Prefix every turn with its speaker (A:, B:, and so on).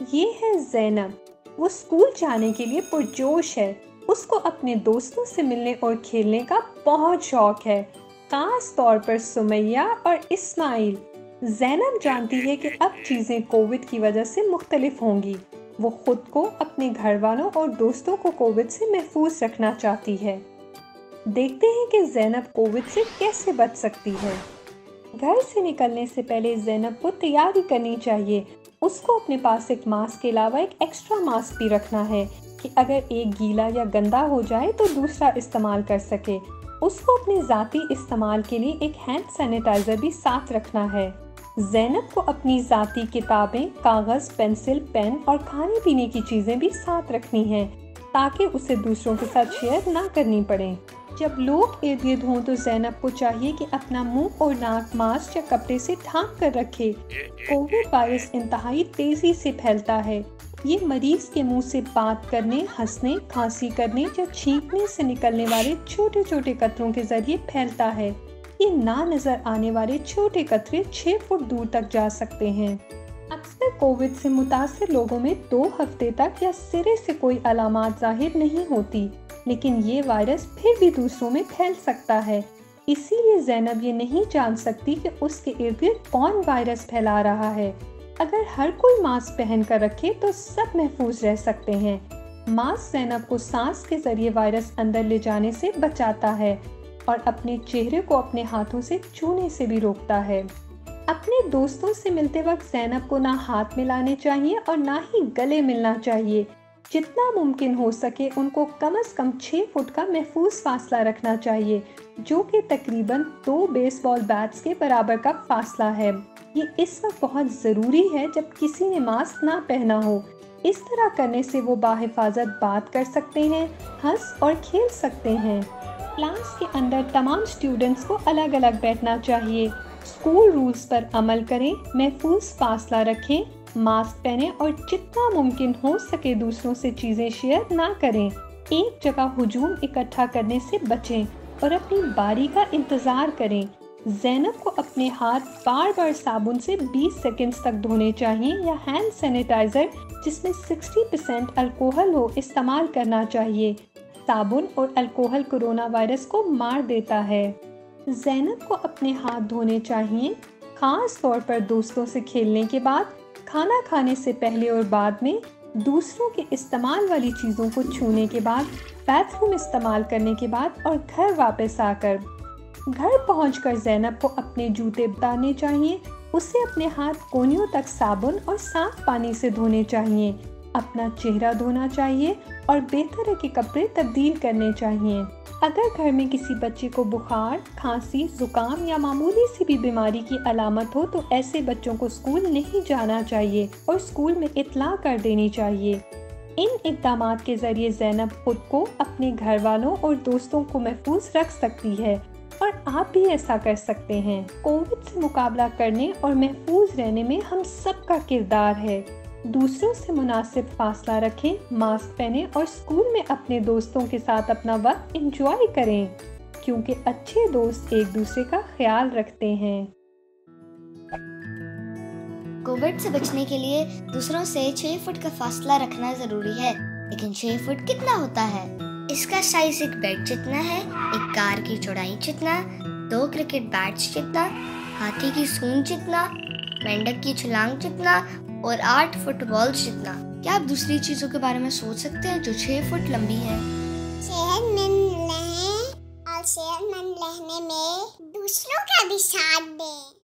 A: ये है ज़ैनब। वो स्कूल जाने के लिए पुरजोश है। उसको अपने दोस्तों से मिलने और खेलने का बहुत शौक है, खास तौर पर सुमैया और इस्माइल। ज़ैनब जानती है कि अब चीज़ें कोविड की वजह से मुख्तलिफ होंगी। वो खुद को, अपने घर वालों और दोस्तों को कोविड से महफूज रखना चाहती है। देखते हैं कि ज़ैनब कोविड से कैसे बच सकती है। घर से निकलने से पहले ज़ैनब को तैयारी करनी चाहिए। उसको अपने पास एक मास्क के अलावा एक एक्स्ट्रा मास्क भी रखना है कि अगर एक गीला या गंदा हो जाए तो दूसरा इस्तेमाल कर सके। उसको अपने ज़ाती इस्तेमाल के लिए एक हैंड सैनिटाइज़र भी साथ रखना है। ज़ैनब को अपनी ज़ाती किताबें, कागज़, पेंसिल, पेन और खाने पीने की चीज़ें भी साथ रखनी हैं ताकि उसे दूसरों के साथ शेयर ना करनी पड़े। जब लोग इर्द गिर्द हों तो ज़ैनब को चाहिए कि अपना मुंह और नाक मास्क या कपड़े से ढांक कर रखे। कोविड वायरस इंतहाई तेज़ी से फैलता है। ये मरीज के मुंह से बात करने, हंसने, खांसी करने या छींकने से निकलने वाले छोटे छोटे कतरों के जरिए फैलता है। ये ना नजर आने वाले छोटे कतरे 6 फुट दूर तक जा सकते हैं। अक्सर कोविड से मुतासिर लोगों में 2 हफ्ते तक या सिरे से कोई अलामात जाहिर नहीं होती, लेकिन ये वायरस फिर भी दूसरों में फैल सकता है। इसीलिए ज़ैनब ये नहीं जान सकती कि उसके इर्द गिर्द कौन वायरस फैला रहा है। अगर हर कोई मास्क पहन कर रखे तो सब महफूज रह सकते हैं। मास्क ज़ैनब को सांस के जरिए वायरस अंदर ले जाने से बचाता है और अपने चेहरे को अपने हाथों से छूने से भी रोकता है। अपने दोस्तों से मिलते वक्त ज़ैनब को ना हाथ मिलाने चाहिए और ना ही गले मिलना चाहिए। जितना मुमकिन हो सके उनको कम से कम 6 फुट का महफूज फासला रखना चाहिए, जो कि तकरीबन 2 बेसबॉल बैट्स के बराबर का फासला है। ये इस वक्त बहुत ज़रूरी है जब किसी ने मास्क ना पहना हो। इस तरह करने से वो बाहिफाजत बात कर सकते हैं, हंस और खेल सकते हैं। क्लास के अंदर तमाम स्टूडेंट्स को अलग अलग बैठना चाहिए। स्कूल रूल्स पर अमल करें, महफूज फासला रखें, मास्क पहनें और जितना मुमकिन हो सके दूसरों से चीज़ें शेयर ना करें। एक जगह हुजूम इकट्ठा करने से बचें और अपनी बारी का इंतज़ार करें। ज़ैनब को अपने हाथ बार बार साबुन से 20 सेकंड्स तक धोने चाहिए या हैंड सैनिटाइज़र जिसमें 60% अल्कोहल हो इस्तेमाल करना चाहिए। साबुन और अल्कोहल कोरोना वायरस को मार देता है। ज़ैनब को अपने हाथ धोने चाहिए, खास तौर पर दोस्तों से खेलने के बाद, खाना खाने से पहले और बाद में, दूसरों के इस्तेमाल वाली चीज़ों को छूने के बाद, बाथरूम इस्तेमाल करने के बाद और घर वापस आकर। घर पहुंचकर ज़ैनब को अपने जूते उतारने चाहिए। उसे अपने हाथ कोहनियों तक साबुन और साफ पानी से धोने चाहिए। अपना चेहरा धोना चाहिए और बेहतर के कपड़े तब्दील करने चाहिए। अगर घर में किसी बच्चे को बुखार, खांसी, जुकाम या मामूली सी भी बीमारी की अलामत हो तो ऐसे बच्चों को स्कूल नहीं जाना चाहिए और स्कूल में इत्तला कर देनी चाहिए। इन इक़दामात के जरिए ज़ैनब खुद को, अपने घर वालों और दोस्तों को महफूज रख सकती है और आप भी ऐसा कर सकते हैं। कोविड से मुकाबला करने और महफूज रहने में हम सबका किरदार है। दूसरों से मुनासिब फासला रखें, मास्क पहनें और स्कूल में अपने दोस्तों के साथ अपना वक्त एंजॉय करें, क्योंकि अच्छे दोस्त एक दूसरे का ख्याल रखते हैं।
B: कोविड से बचने के लिए दूसरों से 6 फुट का फासला रखना जरूरी है, लेकिन 6 फुट कितना होता है? इसका साइज एक बेड जितना है, एक कार की चौड़ाई जितना, 2 क्रिकेट बैट्स जितना, हाथी की सूंड जितना, मेंढक की छलांग जितना और 8 फुटबॉल्स जितना। क्या आप दूसरी चीजों के बारे में सोच सकते हैं जो 6 फुट लंबी है?
C: सेहतमंद रहें और सेहतमंद रहने में दूसरों का भी साथ दें।